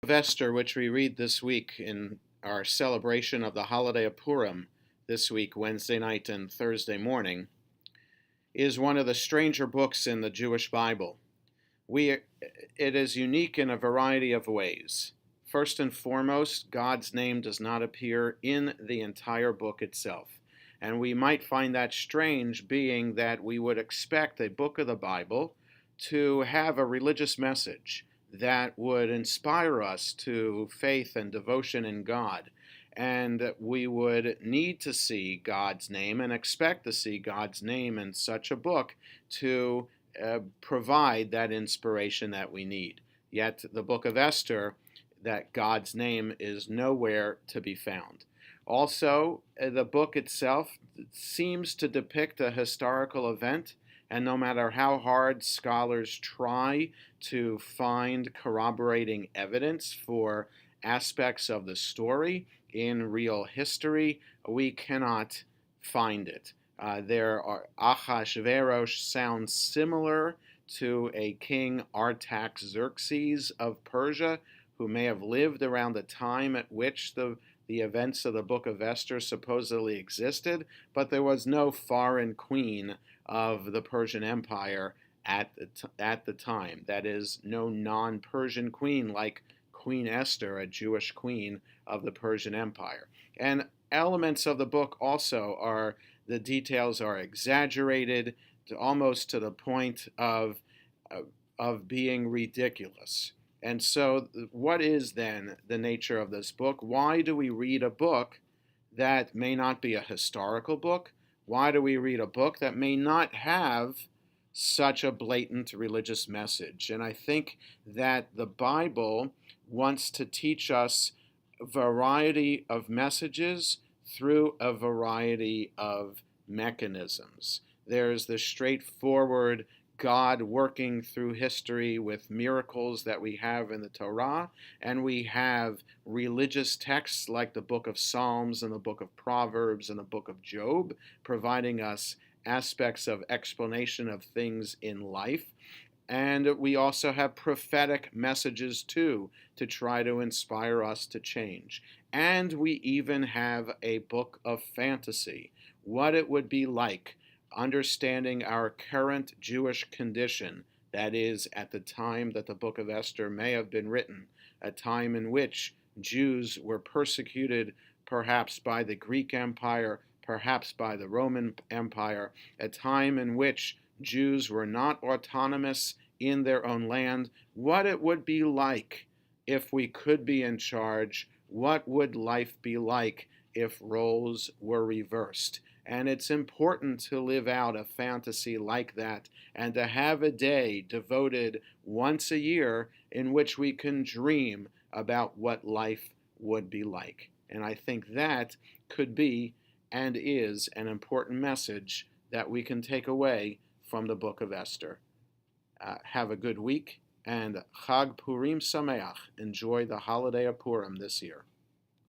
Of Esther, which we read this week in our celebration of the holiday of Purim, this week, Wednesday night and Thursday morning, is one of the stranger books in the Jewish Bible. It is unique in a variety of ways. First and foremost, God's name does not appear in the entire book itself. And we might find that strange, being that we would expect a book of the Bible to have a religious message that would inspire us to faith and devotion in God. And we would need to see God's name and expect to see God's name in such a book to provide that inspiration that we need. Yet the book of Esther, that God's name is nowhere to be found. Also, the book itself seems to depict a historical event, and no matter how hard scholars try to find corroborating evidence for aspects of the story in real history, we cannot find it. Ahasuerus sounds similar to a king Artaxerxes of Persia, who may have lived around the time at which the events of the book of Esther supposedly existed, but there was no foreign queen of the Persian Empire at the time. That is, no non-Persian queen like Queen Esther, a Jewish queen of the Persian Empire. And elements of the book also are, the details are exaggerated almost to the point of being ridiculous. And so what is then the nature of this book? Why do we read a book that may not be a historical book? Why do we read a book that may not have such a blatant religious message? And I think that the Bible wants to teach us a variety of messages through a variety of mechanisms. There's the straightforward God working through history with miracles that we have in the Torah, and we have religious texts like the book of Psalms and the book of Proverbs and the book of Job, providing us aspects of explanation of things in life. And we also have prophetic messages too, to try to inspire us to change. And we even have a book of fantasy, what it would be like understanding our current Jewish condition, that is, at the time that the book of Esther may have been written, a time in which Jews were persecuted perhaps by the Greek Empire, perhaps by the Roman Empire, a time in which Jews were not autonomous in their own land, what it would be like if we could be in charge, what would life be like if roles were reversed. And it's important to live out a fantasy like that and to have a day devoted once a year in which we can dream about what life would be like. And I think that could be and is an important message that we can take away from the book of Esther. Have a good week, and Chag Purim Sameach. Enjoy the holiday of Purim this year.